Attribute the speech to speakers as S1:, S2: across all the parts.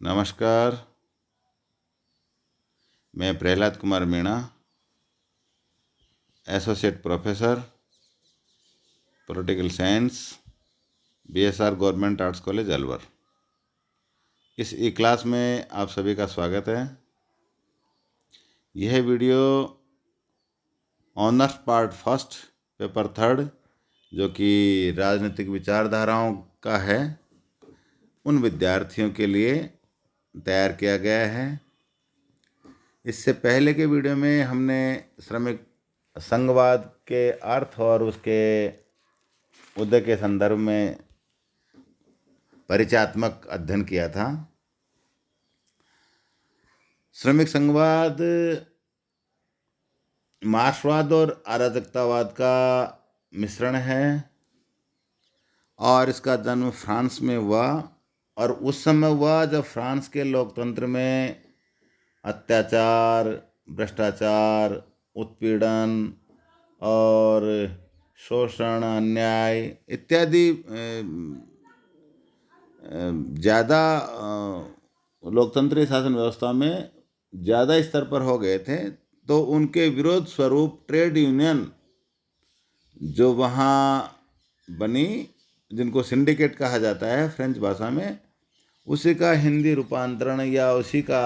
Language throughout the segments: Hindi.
S1: नमस्कार। मैं Prahlad Kumar Meena, associate professor political science, BSR government arts college Alwar. इस ई क्लास में आप सभी का स्वागत है। यह video honours part first paper third, जो कि राजनीतिक विचारधाराओं का है, उन विद्यार्थियों के लिए तैयार किया गया है। इससे पहले के वीडियो में हमने श्रमिक संघवाद के अर्थ और उसके उदय के संदर्भ में परिचयात्मक अध्ययन किया था। श्रमिक संघवाद मार्क्सवाद और अराजकतावाद का मिश्रण है और इसका जन्म फ्रांस में हुआ, और उस समय हुआ जब फ्रांस के लोकतंत्र में अत्याचार, भ्रष्टाचार, उत्पीड़न और शोषण, अन्याय इत्यादि ज़्यादा लोकतंत्री शासन व्यवस्था में ज़्यादा स्तर पर हो गए थे। तो उनके विरोध स्वरूप ट्रेड यूनियन जो वहाँ बनी, जिनको सिंडिकेट कहा जाता है फ्रेंच भाषा में, उसी का हिंदी रूपांतरण या उसी का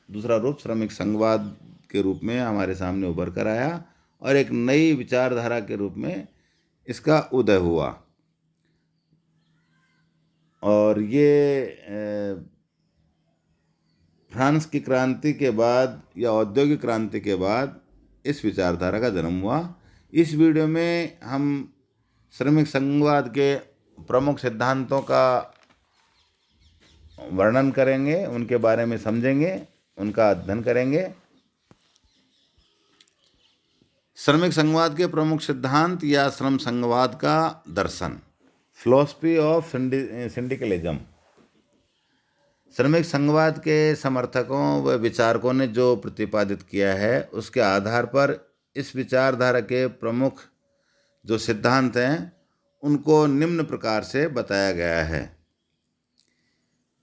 S1: दूसरा रूप श्रमिक संघवाद के रूप में हमारे सामने उभर कर आया और एक नई विचारधारा के रूप में इसका उदय हुआ। और ये फ्रांस की क्रांति के बाद या औद्योगिक क्रांति के बाद इस विचारधारा का जन्म हुआ। इस वीडियो में हम श्रमिक संघवाद के प्रमुख सिद्धांतों का वर्णन करेंगे, उनके बारे में समझेंगे, उनका अध्ययन करेंगे। श्रमिक संघवाद के प्रमुख सिद्धांत या श्रम संघवाद का दर्शन, फिलॉसफी ऑफ सिंडिकलिज्म। श्रमिक संघवाद के समर्थकों व विचारकों ने जो प्रतिपादित किया है, उसके आधार पर इस विचारधारा के प्रमुख जो सिद्धांत हैं, उनको निम्न प्रकार से बताया गया है।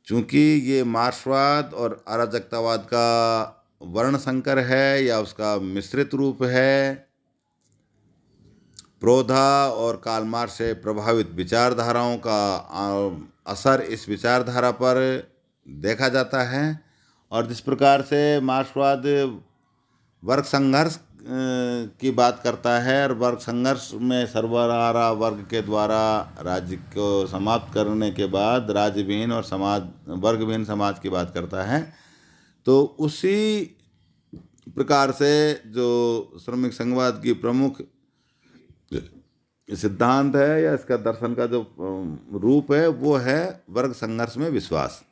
S1: चूँकि ये मार्क्सवाद और अराजकतावाद का वर्ण संकर है या उसका मिश्रित रूप है, प्रोधा और कार्ल मार्क्स से प्रभावित विचारधाराओं का असर इस विचारधारा पर देखा जाता है। और जिस प्रकार से मार्क्सवाद वर्ग संघर्ष की बात करता है और वर्ग संघर्ष में सर्वहारा वर्ग के द्वारा राज्य को समाप्त करने के बाद राज्यविहीन और वर्गविहीन समाज की बात करता है, तो उसी प्रकार से जो श्रमिक संघवाद की प्रमुख सिद्धांत है या इसका दर्शन का जो रूप है, वो है वर्ग संघर्ष में विश्वास।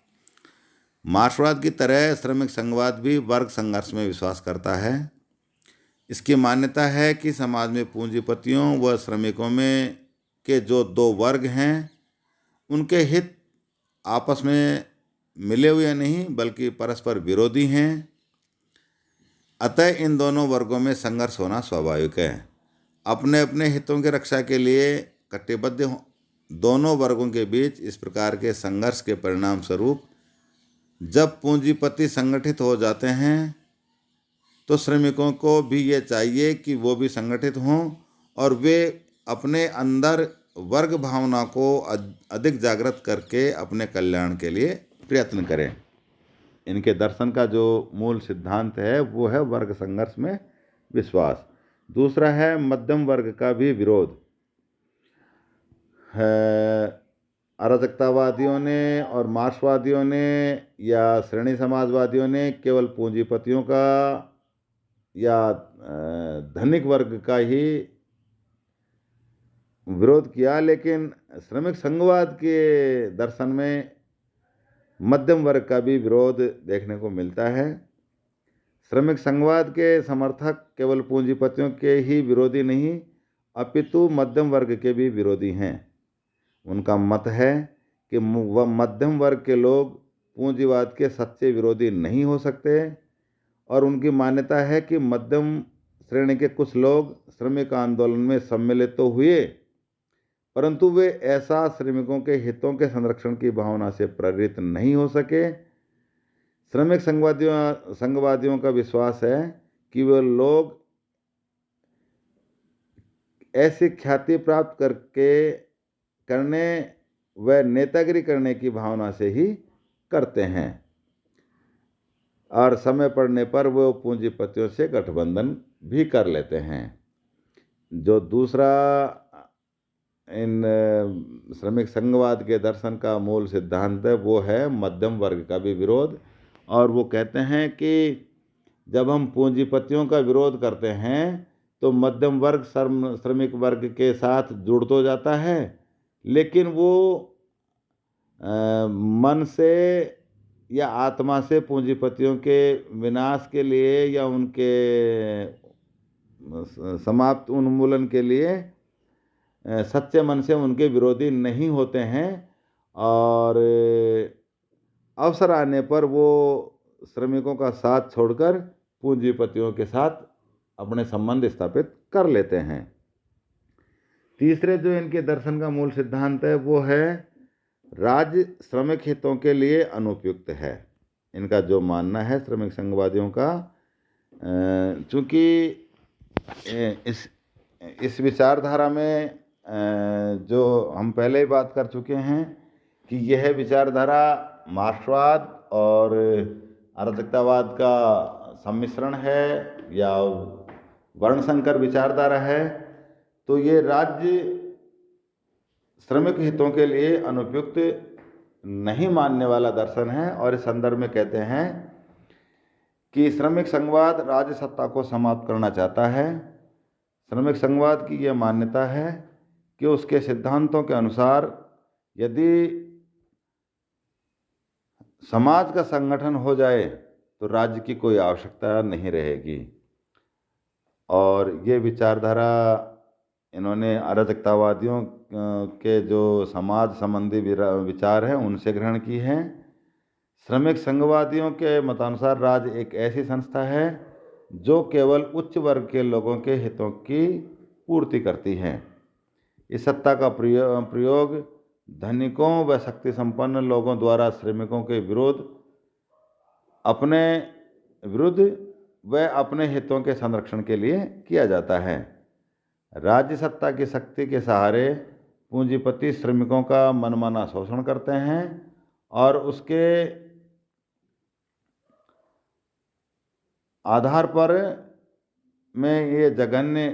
S1: मार्क्सवाद की तरह श्रमिक संघवाद भी वर्ग संघर्ष में विश्वास करता है। इसकी मान्यता है कि समाज में पूंजीपतियों व श्रमिकों में के जो दो वर्ग हैं, उनके हित आपस में मिले हुए नहीं बल्कि परस्पर विरोधी हैं। अतः इन दोनों वर्गों में संघर्ष होना स्वाभाविक है। अपने अपने हितों की रक्षा के लिए कटिबद्ध दोनों वर्गों के बीच इस प्रकार के संघर्ष के परिणाम स्वरूप जब पूंजीपति संगठित हो जाते हैं, तो श्रमिकों को भी ये चाहिए कि वो भी संगठित हों और वे अपने अंदर वर्ग भावना को अधिक जागृत करके अपने कल्याण के लिए प्रयत्न करें। इनके दर्शन का जो मूल सिद्धांत है, वो है वर्ग संघर्ष में विश्वास। दूसरा है मध्यम वर्ग का भी विरोध है। अराजकतावादियों ने और मार्क्सवादियों ने या श्रेणी समाजवादियों ने केवल पूंजीपतियों का या धनिक वर्ग का ही विरोध किया, लेकिन श्रमिक संघवाद के दर्शन में मध्यम वर्ग का भी विरोध देखने को मिलता है। श्रमिक संघवाद के समर्थक केवल पूंजीपतियों के ही विरोधी नहीं, अपितु मध्यम वर्ग के भी विरोधी हैं। उनका मत है कि वह मध्यम वर्ग के लोग पूंजीवाद के सच्चे विरोधी नहीं हो सकते, और उनकी मान्यता है कि मध्यम श्रेणी के कुछ लोग श्रमिक आंदोलन में सम्मिलित तो हुए, परंतु वे ऐसा श्रमिकों के हितों के संरक्षण की भावना से प्रेरित नहीं हो सके श्रमिक संघवादियों का विश्वास है कि वे लोग ऐसी ख्याति प्राप्त करने व नेतागिरी करने की भावना से ही करते हैं और समय पड़ने पर वो पूंजीपतियों से गठबंधन भी कर लेते हैं। जो दूसरा इन श्रमिक संघवाद के दर्शन का मूल सिद्धांत है वो है मध्यम वर्ग का भी विरोध। और वो कहते हैं कि जब हम पूंजीपतियों का विरोध करते हैं तो मध्यम वर्ग श्रमिक वर्ग के साथ जुड़ तो जाता है, लेकिन वो मन से या आत्मा से पूंजीपतियों के विनाश के लिए या उनके समाप्त उन्मूलन के लिए सच्चे मन से उनके विरोधी नहीं होते हैं। और अवसर आने पर वो श्रमिकों का साथ छोड़कर पूंजीपतियों के साथ अपने संबंध स्थापित कर लेते हैं। तीसरे जो इनके दर्शन का मूल सिद्धांत है वो है राज्य श्रमिक हितों के लिए अनुपयुक्त है। इनका जो मानना है श्रमिक संघवादियों का, चूँकि इस विचारधारा में जो हम पहले ही बात कर चुके हैं कि यह विचारधारा मार्क्सवाद और अराजकतावाद का सम्मिश्रण है या वर्णशंकर विचारधारा है, तो ये राज्य श्रमिक हितों के लिए अनुपयुक्त नहीं मानने वाला दर्शन है। और इस संदर्भ में कहते हैं कि श्रमिक संघवाद राज्य सत्ता को समाप्त करना चाहता है। श्रमिक संघवाद की यह मान्यता है कि उसके सिद्धांतों के अनुसार यदि समाज का संगठन हो जाए तो राज्य की कोई आवश्यकता नहीं रहेगी। और ये विचारधारा इन्होंने अराजकतावादियों के जो समाज संबंधी विचार हैं उनसे ग्रहण की है। श्रमिक संघवादियों के मतानुसार राज्य एक ऐसी संस्था है जो केवल उच्च वर्ग के लोगों के हितों की पूर्ति करती है। इस सत्ता का प्रयोग धनिकों व शक्ति संपन्न लोगों द्वारा श्रमिकों के विरुद्ध व अपने हितों के संरक्षण के लिए किया जाता है। राज्य सत्ता की शक्ति के सहारे पूंजीपति श्रमिकों का मनमाना शोषण करते हैं और उसके आधार पर में ये जघन्य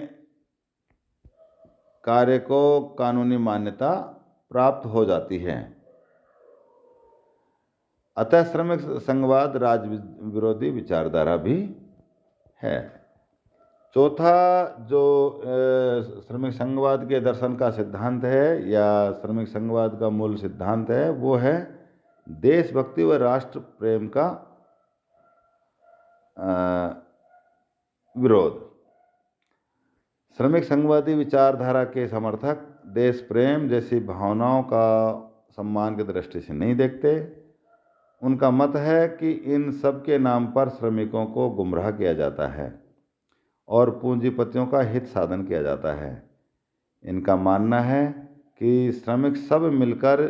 S1: कार्य को कानूनी मान्यता प्राप्त हो जाती है। अतः श्रमिक संघवाद राज्य विरोधी विचारधारा भी है। चौथा जो श्रमिक संघवाद के दर्शन का सिद्धांत है या श्रमिक संघवाद का मूल सिद्धांत है वो है देशभक्ति व राष्ट्र प्रेम का विरोध। श्रमिक संघवादी विचारधारा के समर्थक देश प्रेम जैसी भावनाओं का सम्मान की दृष्टि से नहीं देखते। उनका मत है कि इन सब के नाम पर श्रमिकों को गुमराह किया जाता है और पूंजीपतियों का हित साधन किया जाता है। इनका मानना है कि श्रमिक सब मिलकर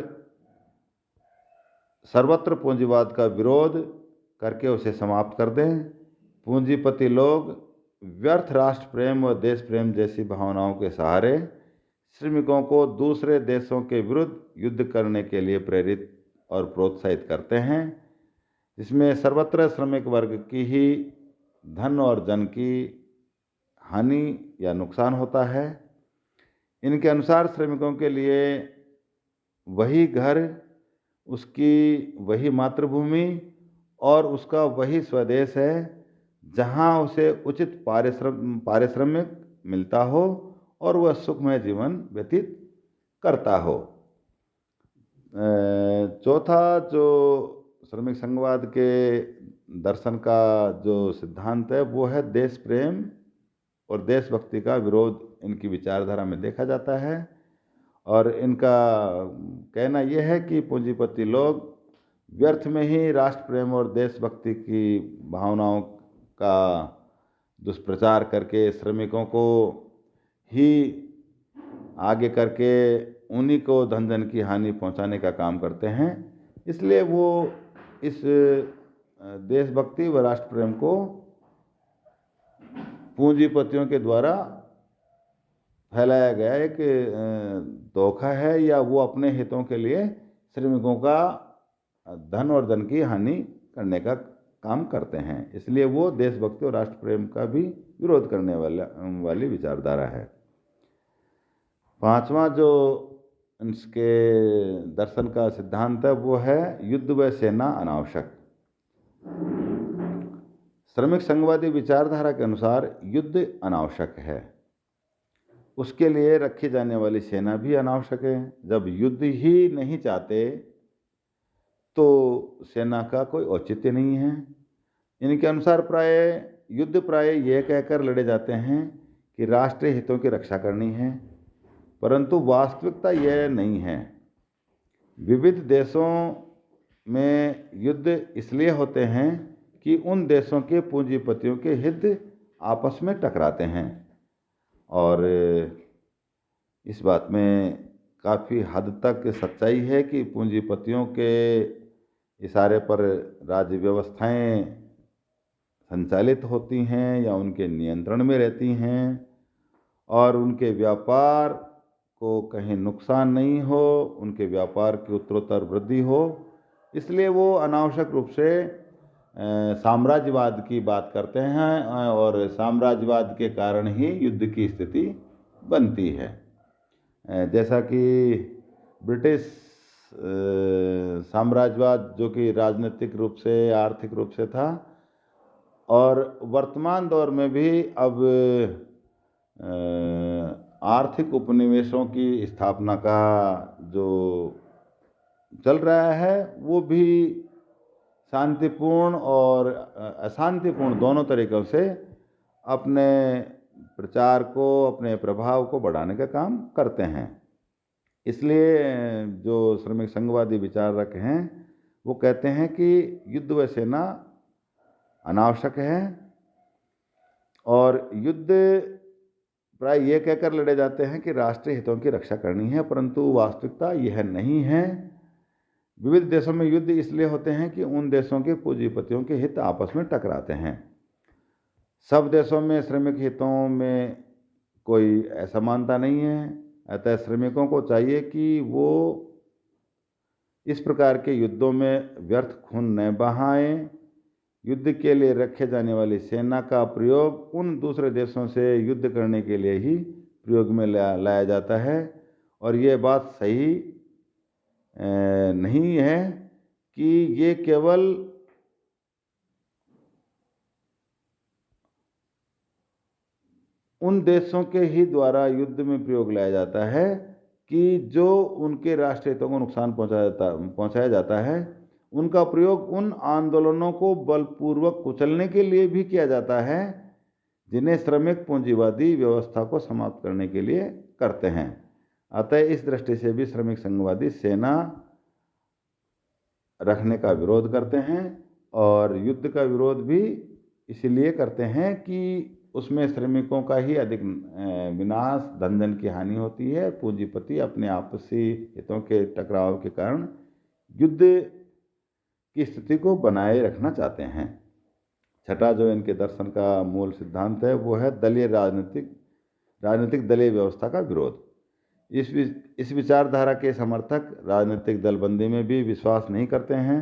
S1: सर्वत्र पूंजीवाद का विरोध करके उसे समाप्त कर दें। पूंजीपति लोग व्यर्थ राष्ट्र प्रेम व देश प्रेम जैसी भावनाओं के सहारे श्रमिकों को दूसरे देशों के विरुद्ध युद्ध करने के लिए प्रेरित और प्रोत्साहित करते हैं, जिसमें सर्वत्र श्रमिक वर्ग की ही धन और जन की हानि या नुकसान होता है। इनके अनुसार श्रमिकों के लिए वही घर, उसकी वही मातृभूमि और उसका वही स्वदेश है जहां उसे उचित पारिश्रमिक मिलता हो और वह सुखमय जीवन व्यतीत करता हो। चौथा जो श्रमिक संघवाद के दर्शन का जो सिद्धांत है वो है देश प्रेम और देशभक्ति का विरोध इनकी विचारधारा में देखा जाता है। और इनका कहना यह है कि पूंजीपति लोग व्यर्थ में ही राष्ट्र प्रेम और देशभक्ति की भावनाओं का दुष्प्रचार करके श्रमिकों को ही आगे करके उन्हीं को धन की हानि पहुंचाने का काम करते हैं। इसलिए वो इस देशभक्ति व राष्ट्र प्रेम को पूंजीपतियों के द्वारा फैलाया गया एक धोखा है, या वो अपने हितों के लिए श्रमिकों का धन और धन की हानि करने का काम करते हैं। इसलिए वो देशभक्ति और राष्ट्र प्रेम का भी विरोध करने वाली विचारधारा है। पांचवा जो इसके दर्शन का सिद्धांत है वो है युद्ध व सेना अनावश्यक। श्रमिक संघवादी विचारधारा के अनुसार युद्ध अनावश्यक है, उसके लिए रखी जाने वाली सेना भी अनावश्यक है। जब युद्ध ही नहीं चाहते तो सेना का कोई औचित्य नहीं है। इनके अनुसार युद्ध प्राय यह कहकर लड़े जाते हैं कि राष्ट्रीय हितों की रक्षा करनी है, परंतु वास्तविकता यह नहीं है। विविध देशों में युद्ध इसलिए होते हैं कि उन देशों के पूंजीपतियों के हित आपस में टकराते हैं, और इस बात में काफ़ी हद तक सच्चाई है कि पूंजीपतियों के इशारे पर राज्य व्यवस्थाएं संचालित होती हैं या उनके नियंत्रण में रहती हैं, और उनके व्यापार को कहीं नुकसान नहीं हो, उनके व्यापार की उत्तरोत्तर वृद्धि हो, इसलिए वो अनावश्यक रूप से साम्राज्यवाद की बात करते हैं, और साम्राज्यवाद के कारण ही युद्ध की स्थिति बनती है। जैसा कि ब्रिटिश साम्राज्यवाद जो कि राजनीतिक रूप से आर्थिक रूप से था, और वर्तमान दौर में भी अब आर्थिक उपनिवेशों की स्थापना का जो चल रहा है वो भी शांतिपूर्ण और अशांतिपूर्ण दोनों तरीकों से अपने प्रचार को, अपने प्रभाव को बढ़ाने का काम करते हैं। इसलिए जो श्रमिक संघवादी विचारक हैं वो कहते हैं कि युद्ध व सेना अनावश्यक है, और युद्ध प्राय ये कहकर लड़े जाते हैं कि राष्ट्रीय हितों की रक्षा करनी है, परंतु वास्तविकता यह नहीं है। विविध देशों में युद्ध इसलिए होते हैं कि उन देशों के पूंजीपतियों के हित आपस में टकराते हैं। सब देशों में श्रमिक हितों में कोई असमानता नहीं है, अतः श्रमिकों को चाहिए कि वो इस प्रकार के युद्धों में व्यर्थ खून न बहाएं। युद्ध के लिए रखे जाने वाली सेना का प्रयोग उन दूसरे देशों से युद्ध करने के लिए ही प्रयोग में लाया जाता है, और ये बात सही नहीं है कि ये केवल उन देशों के ही द्वारा युद्ध में प्रयोग लाया जाता है कि जो उनके राष्ट्रीय हितों को नुकसान पहुंचाया जाता है। उनका प्रयोग उन आंदोलनों को बलपूर्वक कुचलने के लिए भी किया जाता है जिन्हें श्रमिक पूंजीवादी व्यवस्था को समाप्त करने के लिए करते हैं। अतः इस दृष्टि से भी श्रमिक संघवादी सेना रखने का विरोध करते हैं, और युद्ध का विरोध भी इसलिए करते हैं कि उसमें श्रमिकों का ही अधिक विनाश, धन जन की हानि होती है। पूंजीपति अपने आपसी हितों के टकराव के कारण युद्ध की स्थिति को बनाए रखना चाहते हैं। छठा जो इनके दर्शन का मूल सिद्धांत है वो है राजनीतिक दलीय व्यवस्था का विरोध। इस विचारधारा के समर्थक राजनीतिक दलबंदी में भी विश्वास नहीं करते हैं।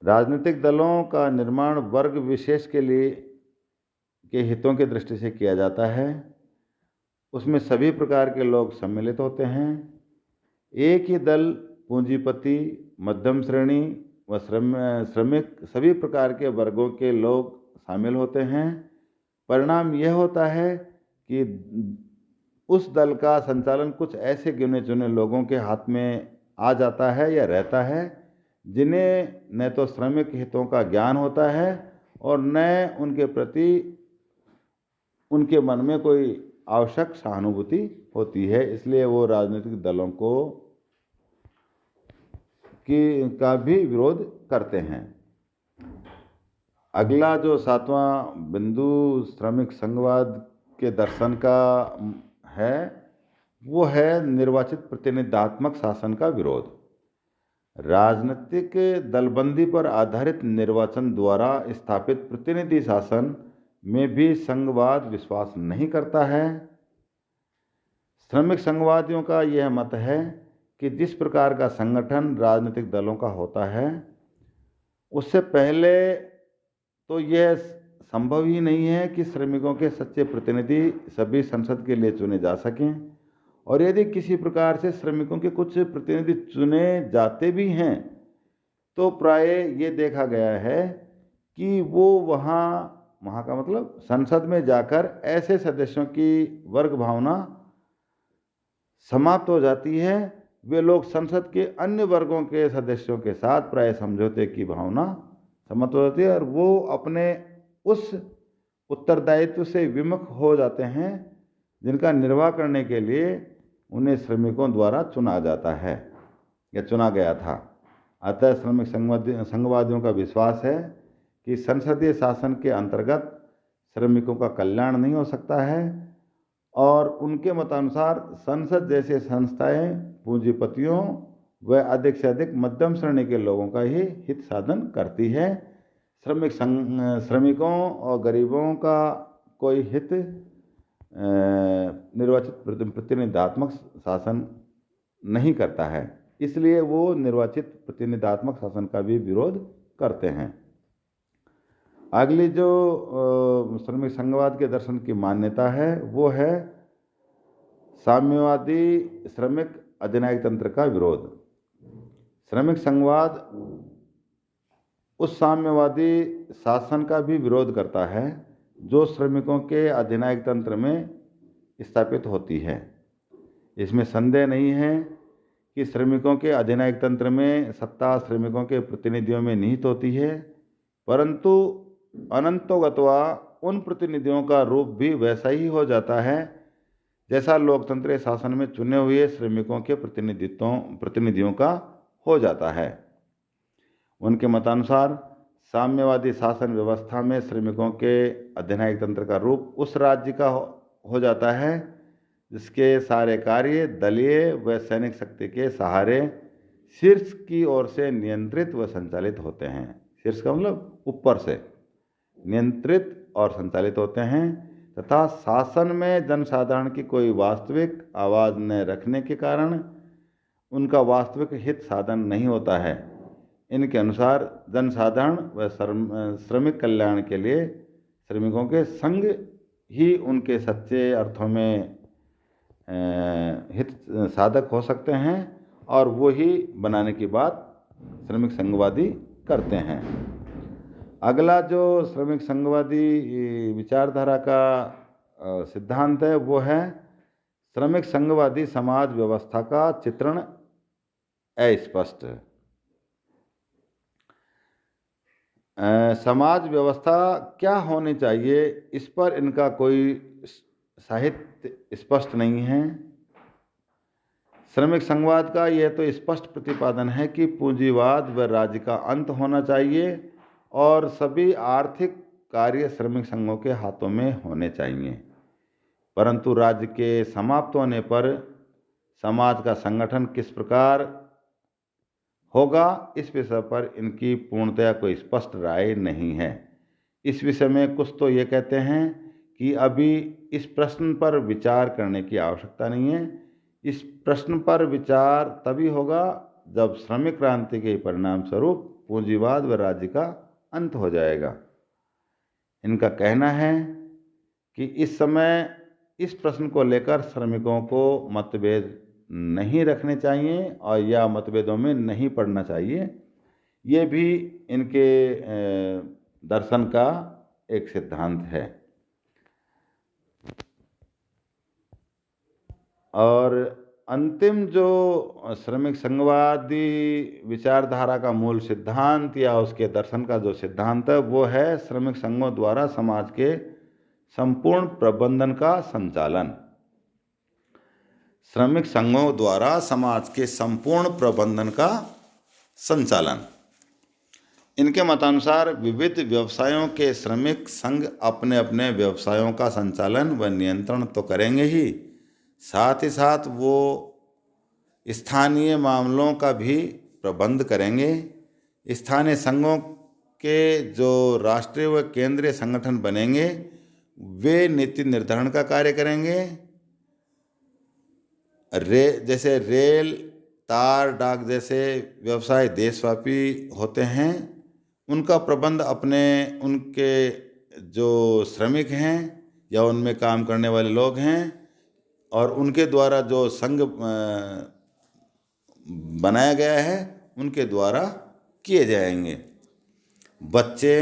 S1: राजनीतिक दलों का निर्माण वर्ग विशेष के हितों की दृष्टि से किया जाता है। उसमें सभी प्रकार के लोग सम्मिलित होते हैं। एक ही दल पूंजीपति, मध्यम श्रेणी व श्रमिक सभी प्रकार के वर्गों के लोग शामिल होते हैं। परिणाम यह होता है कि उस दल का संचालन कुछ ऐसे गिने चुने लोगों के हाथ में आ जाता है या रहता है जिन्हें न तो श्रमिक हितों का ज्ञान होता है और न उनके प्रति उनके मन में कोई आवश्यक सहानुभूति होती है। इसलिए वो राजनीतिक दलों का भी विरोध करते हैं। अगला जो सातवां बिंदु श्रमिक संघवाद के दर्शन का है वो है निर्वाचित प्रतिनिधात्मक शासन का विरोध। राजनीतिक दलबंदी पर आधारित निर्वाचन द्वारा स्थापित प्रतिनिधि शासन में भी संघवाद विश्वास नहीं करता है। श्रमिक संघवादियों का यह मत है कि जिस प्रकार का संगठन राजनीतिक दलों का होता है, उससे पहले तो यह संभव ही नहीं है कि श्रमिकों के सच्चे प्रतिनिधि सभी संसद के लिए चुने जा सकें, और यदि किसी प्रकार से श्रमिकों के कुछ प्रतिनिधि चुने जाते भी हैं तो प्राय ये देखा गया है कि वो वहाँ का मतलब संसद में जाकर ऐसे सदस्यों की वर्ग भावना समाप्त हो जाती है। वे लोग संसद के अन्य वर्गों के सदस्यों के साथ प्राय समझौते की भावना समाप्त हो जाती है और वो अपने उस उत्तरदायित्व से विमुख हो जाते हैं जिनका निर्वाह करने के लिए उन्हें श्रमिकों द्वारा चुना जाता है या चुना गया था। अतः श्रमिक संघवादियों का विश्वास है कि संसदीय शासन के अंतर्गत श्रमिकों का कल्याण नहीं हो सकता है, और उनके मतानुसार संसद जैसे संस्थाएं पूंजीपतियों व अधिक से अधिक मध्यम श्रेणी के लोगों का ही हित साधन करती है। श्रमिकों और गरीबों का कोई हित निर्वाचित प्रतिनिधात्मक शासन नहीं करता है, इसलिए वो निर्वाचित प्रतिनिधात्मक शासन का भी विरोध करते हैं। अगली जो श्रमिक संघवाद के दर्शन की मान्यता है वो है साम्यवादी श्रमिक अधिनायक तंत्र का विरोध। श्रमिक संघवाद उस साम्यवादी शासन का भी विरोध करता है जो श्रमिकों के अधिनायक तंत्र में स्थापित होती है। इसमें संदेह नहीं है कि श्रमिकों के अधिनायक तंत्र में सत्ता श्रमिकों के प्रतिनिधियों में निहित होती है, परंतु अनंतोगत्वा उन प्रतिनिधियों का रूप भी वैसा ही हो जाता है जैसा लोकतंत्रीय शासन में चुने हुए श्रमिकों के प्रतिनिधियों का हो जाता है। उनके मतानुसार साम्यवादी शासन व्यवस्था में श्रमिकों के अधिनायक तंत्र का रूप उस राज्य का हो जाता है जिसके सारे कार्य दलीय व सैनिक शक्ति के सहारे शीर्ष की ओर से नियंत्रित व संचालित होते हैं। शीर्ष का मतलब ऊपर से नियंत्रित और संचालित होते हैं, तथा शासन में जनसाधारण की कोई वास्तविक आवाज़ न रखने के कारण उनका वास्तविक हित साधन नहीं होता है। इनके अनुसार जनसाधारण व श्रमिक कल्याण के लिए श्रमिकों के संघ ही उनके सच्चे अर्थों में हित साधक हो सकते हैं, और वो ही बनाने की बात श्रमिक संघवादी करते हैं। अगला जो श्रमिक संघवादी विचारधारा का सिद्धांत है वो है श्रमिक संघवादी समाज व्यवस्था का चित्रण अस्पष्ट। समाज व्यवस्था क्या होनी चाहिए इस पर इनका कोई साहित्य स्पष्ट नहीं है। श्रमिक संघवाद का यह तो स्पष्ट प्रतिपादन है कि पूंजीवाद व राज्य का अंत होना चाहिए और सभी आर्थिक कार्य श्रमिक संघों के हाथों में होने चाहिए, परंतु राज्य के समाप्त होने पर समाज का संगठन किस प्रकार होगा इस विषय पर इनकी पूर्णतया कोई स्पष्ट राय नहीं है। इस विषय में कुछ तो ये कहते हैं कि अभी इस प्रश्न पर विचार करने की आवश्यकता नहीं है। इस प्रश्न पर विचार तभी होगा जब श्रमिक क्रांति के परिणाम स्वरूप पूंजीवाद व राज्य का अंत हो जाएगा। इनका कहना है कि इस समय इस प्रश्न को लेकर श्रमिकों को मतभेद नहीं रखने चाहिए और या मतभेदों में नहीं पड़ना चाहिए। ये भी इनके दर्शन का एक सिद्धांत है। और अंतिम जो श्रमिक संघवादी विचारधारा का मूल सिद्धांत या उसके दर्शन का जो सिद्धांत है वो है श्रमिक संघों द्वारा समाज के संपूर्ण प्रबंधन का संचालन। श्रमिक संघों द्वारा समाज के संपूर्ण प्रबंधन का संचालन। इनके मतानुसार विविध व्यवसायों के श्रमिक संघ अपने अपने व्यवसायों का संचालन व नियंत्रण तो करेंगे ही, साथ ही साथ वो स्थानीय मामलों का भी प्रबंध करेंगे। स्थानीय संघों के जो राष्ट्रीय व केंद्रीय संगठन बनेंगे वे नीति निर्धारण का कार्य करेंगे। जैसे रेल, तार, डाक जैसे व्यवसाय देशव्यापी होते हैं, उनका प्रबंध उनके जो श्रमिक हैं या उनमें काम करने वाले लोग हैं और उनके द्वारा जो संघ बनाया गया है उनके द्वारा किए जाएंगे। बच्चे,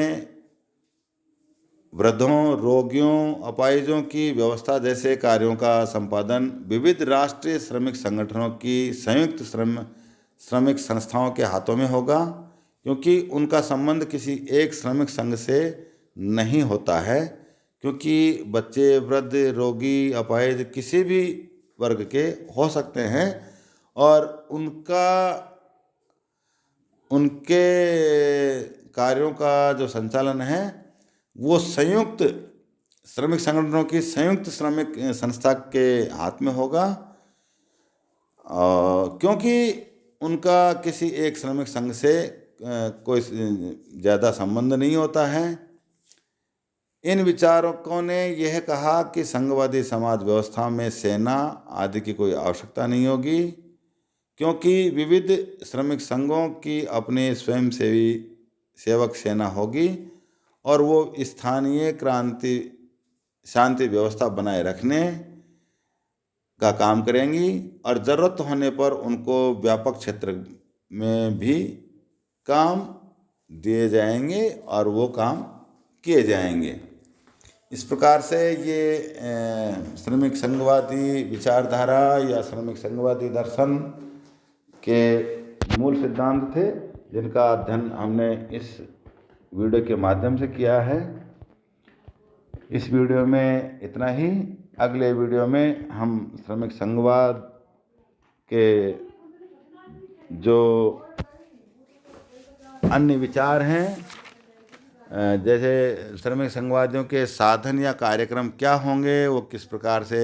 S1: वृद्धों, रोगियों, अपाहिजों की व्यवस्था जैसे कार्यों का संपादन विविध राष्ट्रीय श्रमिक संगठनों की संयुक्त श्रमिक संस्थाओं के हाथों में होगा, क्योंकि उनका संबंध किसी एक श्रमिक संघ से नहीं होता है। क्योंकि बच्चे, वृद्ध, रोगी, अपाहिज किसी भी वर्ग के हो सकते हैं और उनके कार्यों का जो संचालन है वो संयुक्त श्रमिक संगठनों की संयुक्त श्रमिक संस्था के हाथ में होगा, क्योंकि उनका किसी एक श्रमिक संघ से कोई ज़्यादा संबंध नहीं होता है। इन विचारकों ने यह कहा कि संघवादी समाज व्यवस्था में सेना आदि की कोई आवश्यकता नहीं होगी, क्योंकि विविध श्रमिक संघों की अपनी स्वयंसेवी सेवक सेना होगी और वो स्थानीय शांति व्यवस्था बनाए रखने का काम करेंगी और ज़रूरत होने पर उनको व्यापक क्षेत्र में भी काम दिए जाएंगे और वो काम किए जाएंगे। इस प्रकार से ये श्रमिक संघवादी विचारधारा या श्रमिक संघवादी दर्शन के मूल सिद्धांत थे, जिनका अध्ययन हमने इस वीडियो के माध्यम से किया है। इस वीडियो में इतना ही। अगले वीडियो में हम श्रमिक संघवाद के जो अन्य विचार हैं, जैसे श्रमिक संघवादियों के साधन या कार्यक्रम क्या होंगे, वो किस प्रकार से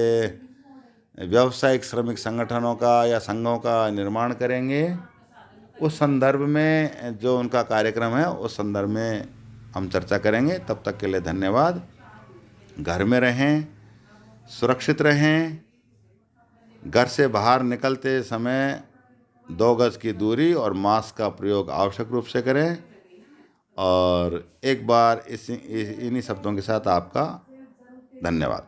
S1: व्यावसायिक श्रमिक संगठनों का या संघों का निर्माण करेंगे, उस संदर्भ में जो उनका कार्यक्रम है उस संदर्भ में हम चर्चा करेंगे। तब तक के लिए धन्यवाद। घर में रहें, सुरक्षित रहें, घर से बाहर निकलते समय 2 गज की दूरी और मास्क का प्रयोग आवश्यक रूप से करें। और एक बार इन्हीं शब्दों के साथ आपका धन्यवाद।